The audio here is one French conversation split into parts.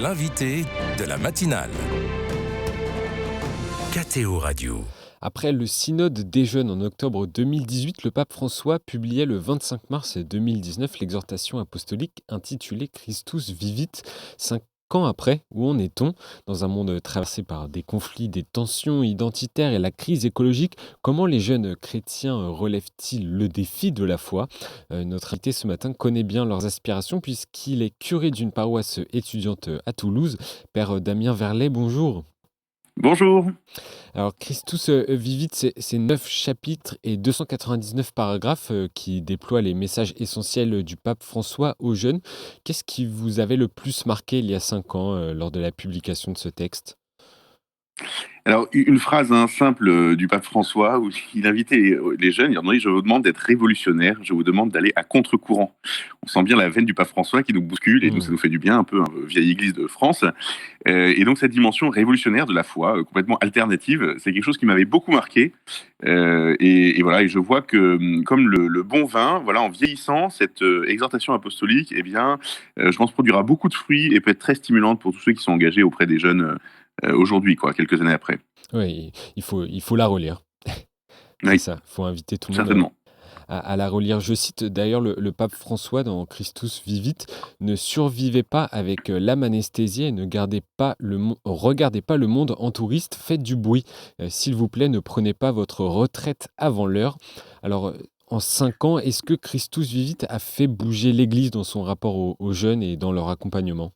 L'invité de la matinale. KTO Radio. Après le synode des jeunes en octobre 2018, le pape François publiait le 25 mars 2019 l'exhortation apostolique intitulée Christus Vivit. 5 ans après, où en est-on? Dans un monde traversé par des conflits, des tensions identitaires et la crise écologique, comment les jeunes chrétiens relèvent-ils le défi de la foi? Notre invité ce matin connaît bien leurs aspirations puisqu'il est curé d'une paroisse étudiante à Toulouse. Père Damien Verlet, bonjour. Bonjour. Alors, Christus Vivit, c'est 9 chapitres et 299 paragraphes qui déploient les messages essentiels du pape François aux jeunes. Qu'est-ce qui vous avait le plus marqué il y a 5 ans lors de la publication de ce texte? Alors, une phrase simple du pape François où il invitait les jeunes, il leur disait: je vous demande d'être révolutionnaire, je vous demande d'aller à contre-courant. On sent bien la veine du pape François qui nous bouscule et nous, ça nous fait du bien, un peu vieille église de France. Et donc, cette dimension révolutionnaire de la foi, complètement alternative, c'est quelque chose qui m'avait beaucoup marqué. Et voilà, et je vois que, comme le bon vin, voilà, en vieillissant, cette exhortation apostolique, eh bien, je pense, produira beaucoup de fruits et peut être très stimulante pour tous ceux qui sont engagés auprès des jeunes aujourd'hui, quelques années après. Oui, il faut la relire. C'est Oui, ça, il faut inviter tout le monde certainement. à la relire. Je cite d'ailleurs le pape François dans Christus Vivit: ne survivez pas avec l'âme anesthésiée et ne regardez pas le monde en touriste, faites du bruit. S'il vous plaît, ne prenez pas votre retraite avant l'heure. Alors, en 5 ans, est-ce que Christus Vivit a fait bouger l'Église dans son rapport aux jeunes et dans leur accompagnement?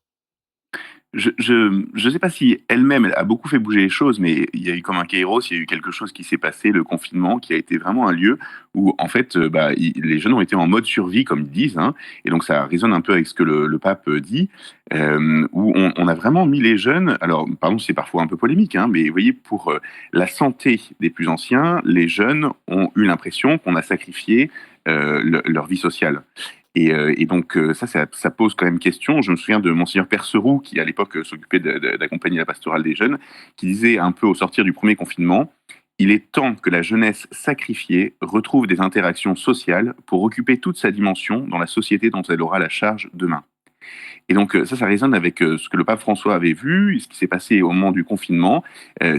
Je sais pas si elle-même, elle a beaucoup fait bouger les choses, mais il y a eu comme un kairos, il y a eu quelque chose qui s'est passé, le confinement, qui a été vraiment un lieu où, en fait, les jeunes ont été en mode survie, comme ils disent, hein, et donc ça résonne un peu avec ce que le pape dit, où on a vraiment mis les jeunes, alors, pardon, c'est parfois un peu polémique, hein, mais vous voyez, pour la santé des plus anciens, les jeunes ont eu l'impression qu'on a sacrifié leur vie sociale. Et donc, ça pose quand même question. Je me souviens de Monseigneur Perceroux, qui à l'époque s'occupait d'accompagner la pastorale des jeunes, qui disait un peu au sortir du premier confinement: il est temps que la jeunesse sacrifiée retrouve des interactions sociales pour occuper toute sa dimension dans la société dont elle aura la charge demain. Et donc, ça résonne avec ce que le pape François avait vu, et ce qui s'est passé au moment du confinement,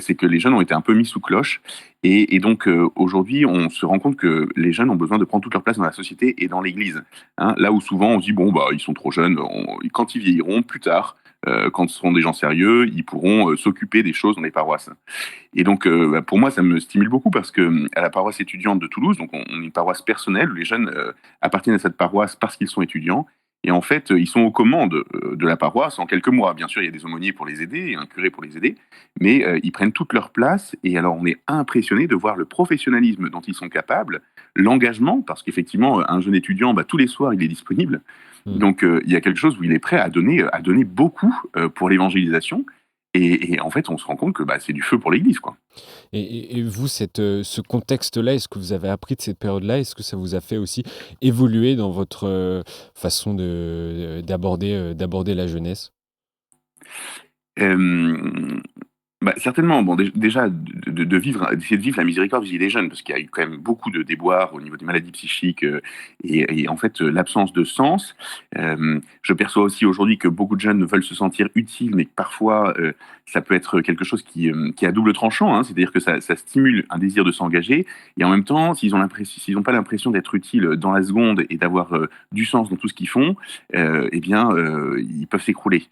c'est que les jeunes ont été un peu mis sous cloche. Et donc, aujourd'hui, on se rend compte que les jeunes ont besoin de prendre toute leur place dans la société et dans l'Église. Hein. Là où souvent on se dit, bon, bah, ils sont trop jeunes, quand ils vieilliront, plus tard, quand ce seront des gens sérieux, ils pourront s'occuper des choses dans les paroisses. Et donc, pour moi, ça me stimule beaucoup parce que à la paroisse étudiante de Toulouse, donc on est une paroisse personnelle où les jeunes appartiennent à cette paroisse parce qu'ils sont étudiants. Et en fait, ils sont aux commandes de la paroisse en quelques mois. Bien sûr, il y a des aumôniers pour les aider et un curé pour les aider, mais ils prennent toute leur place. Et alors, on est impressionné de voir le professionnalisme dont ils sont capables, l'engagement, parce qu'effectivement, un jeune étudiant, tous les soirs, il est disponible. Hmm. Donc, il y a quelque chose où il est prêt à donner beaucoup pour l'évangélisation. Et en fait, on se rend compte que c'est du feu pour l'Église, quoi. Et vous, ce contexte-là, est-ce que vous avez appris de cette période-là? Est-ce que ça vous a fait aussi évoluer dans votre façon d'aborder la jeunesse? Euh, Certainement. Bon, déjà, de vivre, d'essayer de vivre la miséricorde vis-à-vis des jeunes, parce qu'il y a eu quand même beaucoup de déboires au niveau des maladies psychiques et en fait, l'absence de sens. Je perçois aussi aujourd'hui que beaucoup de jeunes veulent se sentir utiles, mais que parfois, ça peut être quelque chose qui est à double tranchant, hein. C'est-à-dire que ça stimule un désir de s'engager, et en même temps, s'ils n'ont pas l'impression d'être utiles dans la seconde et d'avoir du sens dans tout ce qu'ils font, eh bien, ils peuvent s'écrouler.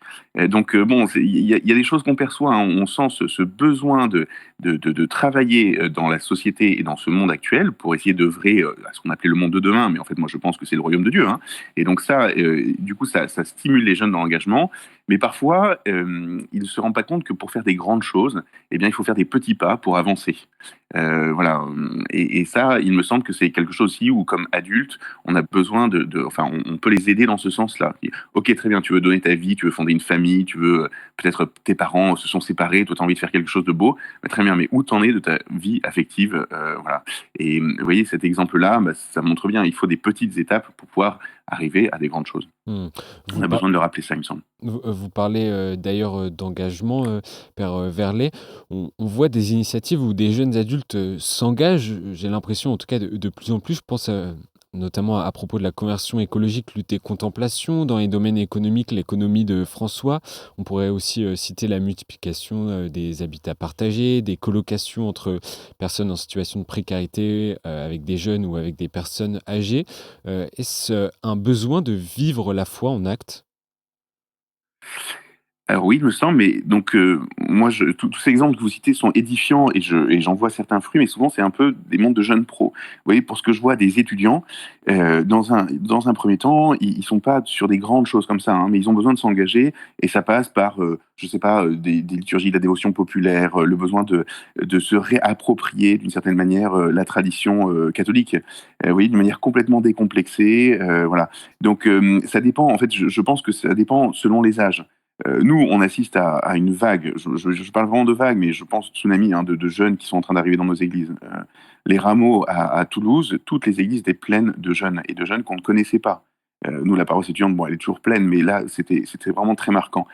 Donc, bon, il y a des choses qu'on perçoit, hein. On sent ce besoin de travailler dans la société et dans ce monde actuel pour essayer d'œuvrer à ce qu'on appelait le monde de demain, mais en fait, moi, je pense que c'est le royaume de Dieu, hein. Et donc ça, du coup, ça stimule les jeunes dans l'engagement, mais parfois, ils ne se rendent pas compte que pour faire des grandes choses, eh bien, il faut faire des petits pas pour avancer. Voilà. Et ça, il me semble que c'est quelque chose aussi où, comme adulte, on a besoin enfin, on peut les aider dans ce sens-là. Ok, très bien, tu veux donner ta vie, tu veux fonder une famille, tu veux, peut-être tes parents se sont séparés, toi tu as envie de faire quelque chose de beau, mais très bien, mais où t'en es de ta vie affective, voilà. Et vous voyez, cet exemple-là, ça montre bien, il faut des petites étapes pour pouvoir arriver à des grandes choses. Hmm. On Vous, a par- besoin de le rappeler ça, il me semble. vous parlez d'ailleurs d'engagement, Père Verlet. On voit des initiatives où des jeunes adultes s'engagent, j'ai l'impression en tout cas de plus en plus. Je pense notamment à propos de la conversion écologique, lutte et contemplation. Dans les domaines économiques, l'économie de François. On pourrait aussi citer la multiplication des habitats partagés, des colocations entre personnes en situation de précarité, avec des jeunes ou avec des personnes âgées. Est-ce un besoin de vivre la foi en actes? Alors oui, il me semble, mais donc moi, tous ces exemples que vous citez sont édifiants et j'en vois certains fruits, mais souvent c'est un peu des mondes de jeunes pros. Vous voyez, pour ce que je vois des étudiants, dans un premier temps, ils sont pas sur des grandes choses comme ça, hein, mais ils ont besoin de s'engager et ça passe par, je sais pas, des liturgies de la dévotion populaire, le besoin de se réapproprier d'une certaine manière la tradition catholique. Vous voyez, d'une manière complètement décomplexée, voilà. Donc ça dépend. En fait, je pense que ça dépend selon les âges. Nous, on assiste à une vague, je parle vraiment de vague, mais je pense tsunami, hein, de jeunes qui sont en train d'arriver dans nos églises. Les rameaux à Toulouse, toutes les églises étaient pleines de jeunes et de jeunes qu'on ne connaissait pas. Nous, la paroisse étudiante, bon, elle est toujours pleine, mais là, c'était vraiment très marquant.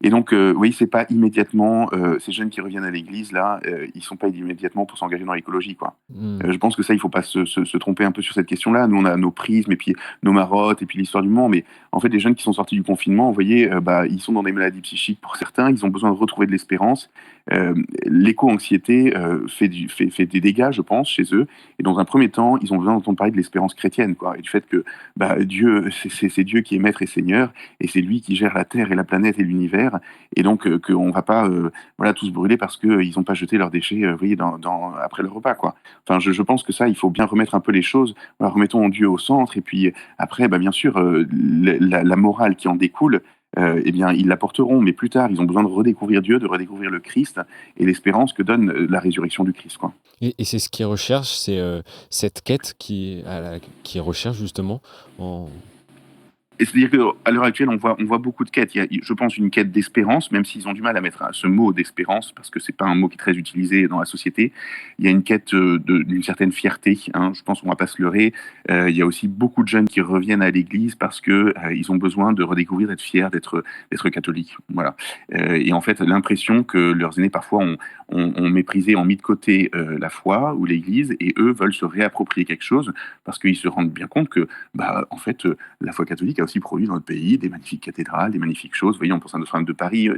Et donc, oui, c'est pas immédiatement ces jeunes qui reviennent à l'église là, ils sont pas immédiatement pour s'engager dans l'écologie, quoi. Mmh. Je pense que ça, il faut pas se tromper un peu sur cette question-là. Nous, on a nos prismes et puis nos marottes et puis l'histoire du Mans, mais en fait, les jeunes qui sont sortis du confinement, vous voyez, bah, ils sont dans des maladies psychiques pour certains, ils ont besoin de retrouver de l'espérance. L'éco-anxiété fait des dégâts, je pense, chez eux. Et dans un premier temps, ils ont besoin d'entendre parler de l'espérance chrétienne, quoi, et du fait que bah, Dieu, c'est Dieu qui est maître et seigneur, et c'est lui qui gère la terre et la planète et l'univers, et donc qu'on va pas voilà, tous brûler parce qu'ils n'ont pas jeté leurs déchets vous voyez, après le repas, quoi. Enfin, je pense que ça, il faut bien remettre un peu les choses. Voilà, remettons Dieu au centre, et puis après, bah, bien sûr, la morale qui en découle, eh bien, ils l'apporteront, mais plus tard, ils ont besoin de redécouvrir Dieu, de redécouvrir le Christ et l'espérance que donne la résurrection du Christ, quoi. Et c'est ce qu'ils recherchent, c'est cette quête qui recherche justement en... Et c'est-à-dire qu'à l'heure actuelle, on voit beaucoup de quêtes. Il y a, je pense, une quête d'espérance, même s'ils ont du mal à mettre ce mot d'espérance, parce que c'est pas un mot qui est très utilisé dans la société. Il y a une quête d'une certaine fierté, hein, je pense qu'on va pas se leurrer. Il y a aussi beaucoup de jeunes qui reviennent à l'église parce que ils ont besoin de redécouvrir, d'être fiers, d'être catholiques. Voilà. Et en fait, l'impression que leurs aînés, parfois, ont méprisé, ont mis de côté la foi ou l'église, et eux veulent se réapproprier quelque chose parce qu'ils se rendent bien compte que, bah, en fait, la foi catholique a aussi produit dans notre pays des magnifiques cathédrales, des magnifiques choses. Vous voyez, on pense à Notre-Dame de Paris,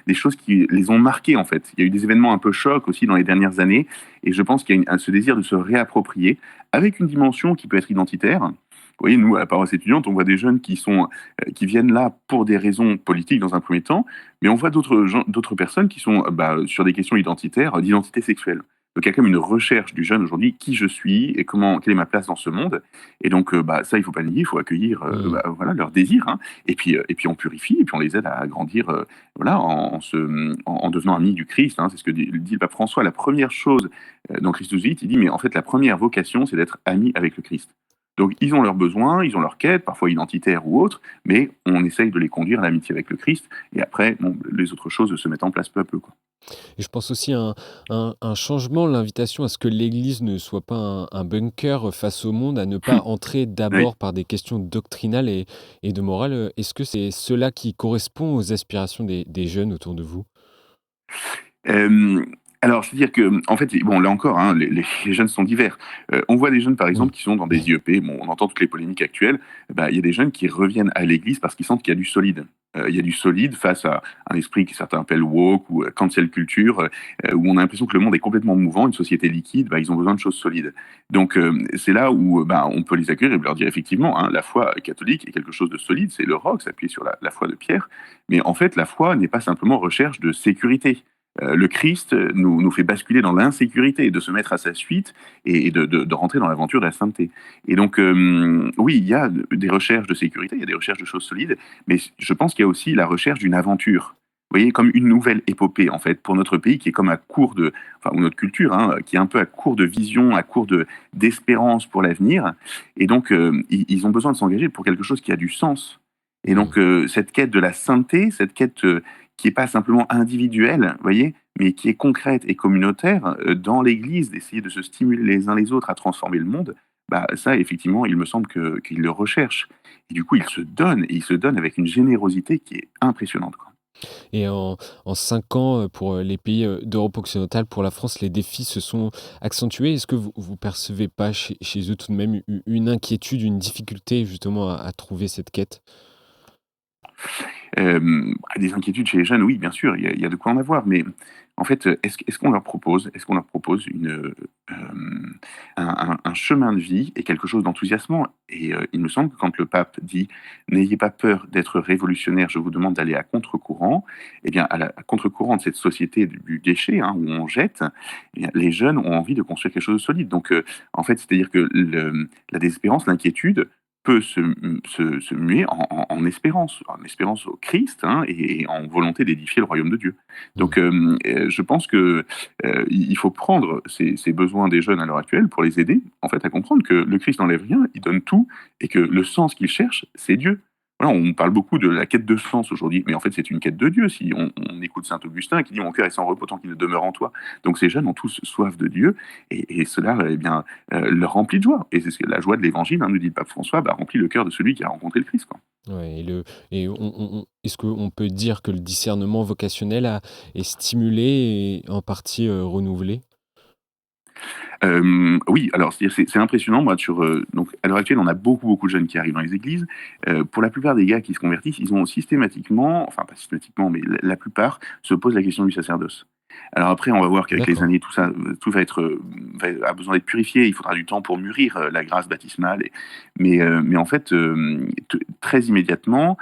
des choses qui les ont marquées, en fait. Il y a eu des événements un peu chocs aussi dans les dernières années, et je pense qu'il y a ce désir de se réapproprier avec une dimension qui peut être identitaire. Vous voyez, nous, à la paroisse étudiante, on voit des jeunes qui viennent là pour des raisons politiques dans un premier temps, mais on voit d'autres personnes qui sont bah, sur des questions identitaires, d'identité sexuelle. Donc il y a comme une recherche du jeune aujourd'hui, qui je suis et quelle est ma place dans ce monde. Et donc bah, ça, il faut pas le nier, il faut accueillir Mmh. bah, voilà, leurs désirs, hein. Et puis on purifie, et puis on les aide à grandir voilà, en devenant amis du Christ, hein. C'est ce que dit le pape François. La première chose dans Christus Vit, il dit, mais en fait la première vocation, c'est d'être ami avec le Christ. Donc ils ont leurs besoins, ils ont leurs quêtes, parfois identitaires ou autres, mais on essaye de les conduire à l'amitié avec le Christ, et après, bon, les autres choses se mettent en place peu à peu, quoi. Et je pense aussi à un changement, l'invitation à ce que l'Église ne soit pas un bunker face au monde, à ne pas entrer Oui. d'abord par des questions doctrinales et de morale. Est-ce que c'est cela qui correspond aux aspirations des jeunes autour de vous? Hem, alors, c'est-à-dire que, en fait, bon, là encore, hein, les jeunes sont divers. On voit des jeunes, par Oui. exemple, qui sont dans des IEP. Bon, on entend toutes les polémiques actuelles. Bah, il y a des jeunes qui reviennent à l'église parce qu'ils sentent qu'il y a du solide. Il y a du solide face à un esprit que certains appellent woke ou cancel culture, où on a l'impression que le monde est complètement mouvant, une société liquide. Bah, ils ont besoin de choses solides. Donc, c'est là où bah, on peut les accueillir et leur dire effectivement, hein, la foi catholique est quelque chose de solide, c'est le roc, s'appuyer sur la foi de Pierre. Mais en fait, la foi n'est pas simplement recherche de sécurité. Le Christ nous fait basculer dans l'insécurité, de se mettre à sa suite et de rentrer dans l'aventure de la sainteté. Et donc, oui, il y a des recherches de sécurité, il y a des recherches de choses solides, mais je pense qu'il y a aussi la recherche d'une aventure. Vous voyez, comme une nouvelle épopée, en fait, pour notre pays qui est comme à court de, enfin, ou notre culture, hein, qui est un peu à court de vision, à court d'espérance pour l'avenir. Et donc, ils ont besoin de s'engager pour quelque chose qui a du sens. Et Mmh. donc, cette quête de la sainteté, cette quête qui est pas simplement individuelle, vous voyez, mais qui est concrète et communautaire dans l'Église, d'essayer de se stimuler les uns les autres à transformer le monde, bah, ça, effectivement, il me semble qu'ils le recherchent. Et du coup, ils se donnent, et ils se donnent avec une générosité qui est impressionnante, quoi. Et en 5 ans, pour les pays d'Europe occidentale, pour la France, les défis se sont accentués. Est-ce que vous percevez pas chez eux tout de même une inquiétude, une difficulté justement à trouver cette quête? Des inquiétudes chez les jeunes, oui, bien sûr, il y a de quoi en avoir, mais en fait, est-ce qu'on leur propose un chemin de vie et quelque chose d'enthousiasmant? Et il me semble que quand le pape dit: «N'ayez pas peur d'être révolutionnaire, je vous demande d'aller à contre-courant», eh bien, à contre-courant de cette société du déchet, hein, où on jette, eh bien, les jeunes ont envie de construire quelque chose de solide. Donc, en fait, c'est-à-dire que la désespérance, l'inquiétude peut se muer en espérance, en espérance au Christ, hein, et en volonté d'édifier le royaume de Dieu. Mmh. Donc, je pense que il faut prendre ces besoins des jeunes à l'heure actuelle pour les aider, en fait, à comprendre que le Christ n'enlève rien, il donne tout, et que le sens qu'ils cherchent, c'est Dieu. Voilà, on parle beaucoup de la quête de sens aujourd'hui, mais en fait, c'est une quête de Dieu. Si on écoute saint Augustin qui dit: «Mon cœur est sans repos tant qu'il ne demeure en toi». Donc ces jeunes ont tous soif de Dieu, et cela, eh bien, leur remplit de joie. Et c'est ce que la joie de l'évangile, hein, nous dit le pape François, bah, remplit le cœur de celui qui a rencontré le Christ, quoi. Ouais, est-ce qu'on peut dire que le discernement vocationnel est stimulé et en partie, renouvelé? Oui, alors c'est impressionnant, moi, donc à l'heure actuelle, on a beaucoup, beaucoup de jeunes qui arrivent dans les églises. Pour la plupart des gars qui se convertissent, ils ont systématiquement, enfin pas systématiquement, mais la plupart se posent la question du sacerdoce. Alors après, on va voir qu'avec les D'accord. années, tout ça, tout va être, a besoin d'être purifié. Il faudra du temps pour mûrir, la grâce baptismale. Mais en fait, très immédiatement,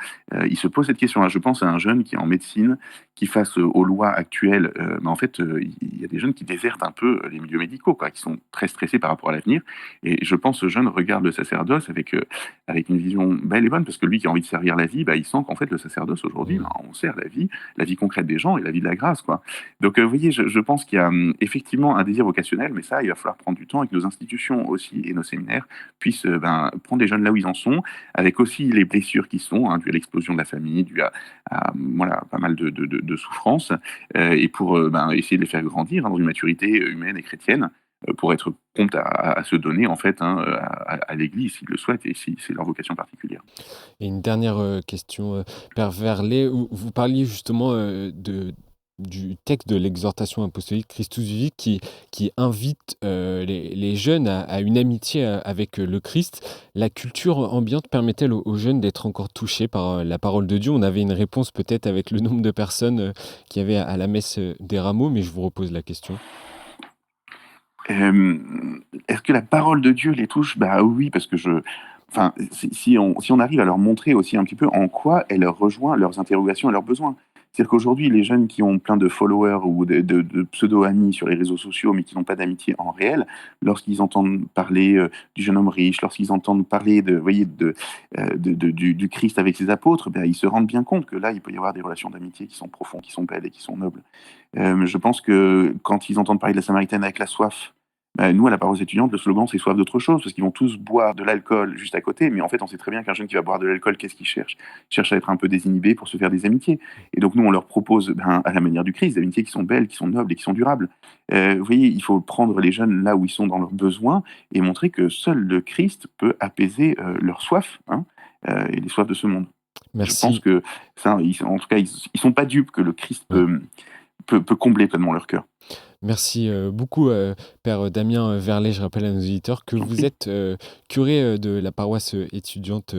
il se pose cette question-là. Je pense à un jeune qui est en médecine, qui face aux lois actuelles, bah, en fait, il y a des jeunes qui désertent un peu les milieux médicaux, quoi, qui sont très stressés par rapport à l'avenir. Et je pense ce jeune regarde le sacerdoce avec une vision belle et bonne, parce que lui qui a envie de servir la vie, bah, il sent qu'en fait le sacerdoce aujourd'hui, Mmh. ben, on sert la vie concrète des gens et la vie de la grâce, quoi. Donc, vous voyez, je pense qu'il y a, effectivement un désir vocationnel, mais ça, il va falloir prendre du temps, et que nos institutions aussi et nos séminaires puissent, ben, prendre les jeunes là où ils en sont, avec aussi les blessures qui sont, hein, dues à l'explosion de la famille, dues voilà, pas mal de souffrances, et pour, ben, essayer de les faire grandir, hein, dans une maturité humaine et chrétienne, pour être promptes à se donner, en fait, hein, à l'Église s'ils le souhaitent et si c'est leur vocation particulière. Et une dernière, question, Père Verlet, où vous parliez justement, du texte de l'exhortation apostolique Christus Vivit qui invite, les jeunes à une amitié, avec, le Christ. La culture ambiante permet-elle aux jeunes d'être encore touchés par, la parole de Dieu? On avait une réponse peut-être avec le nombre de personnes, qu'il y avait à la messe, des rameaux, mais je vous repose la question. Est-ce que la parole de Dieu les touche? Bah oui, parce que enfin, si on arrive à leur montrer aussi un petit peu en quoi elle leur rejoint leurs interrogations et leurs besoins. C'est-à-dire qu'aujourd'hui, les jeunes qui ont plein de followers ou de pseudo-amis sur les réseaux sociaux, mais qui n'ont pas d'amitié en réel, lorsqu'ils entendent parler, du jeune homme riche, lorsqu'ils entendent parler de, vous voyez, du Christ avec ses apôtres, bah, ils se rendent bien compte que là, il peut y avoir des relations d'amitié qui sont profondes, qui sont belles et qui sont nobles. Je pense que quand ils entendent parler de la Samaritaine avec la soif, bah, nous, à la paroisse étudiante, le slogan, c'est soif d'autre chose, parce qu'ils vont tous boire de l'alcool juste à côté, mais en fait, on sait très bien qu'un jeune qui va boire de l'alcool, qu'est-ce qu'il cherche? Il cherche à être un peu désinhibé pour se faire des amitiés. Et donc, nous, on leur propose, ben, à la manière du Christ, des amitiés qui sont belles, qui sont nobles et qui sont durables. Vous voyez, il faut prendre les jeunes là où ils sont dans leurs besoins et montrer que seul le Christ peut apaiser leur soif, hein, et les soifs de ce monde. Je pense Merci. que ça, en tout cas, ils sont pas dupes que le Christ Ouais. peut combler pleinement leur cœur. Merci, beaucoup, Père Damien, Verlet. Je rappelle à nos auditeurs que J'en vous prie. êtes, curé, de la paroisse, étudiante,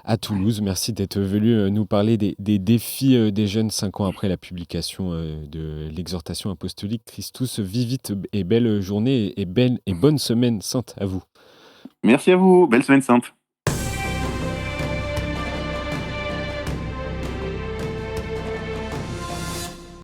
à Toulouse. Merci d'être venu, nous parler des défis, des jeunes 5 ans après la publication, de l'exhortation apostolique Christus Vivit, et belle journée et belle et bonne semaine sainte à vous. Merci à vous. Belle semaine sainte.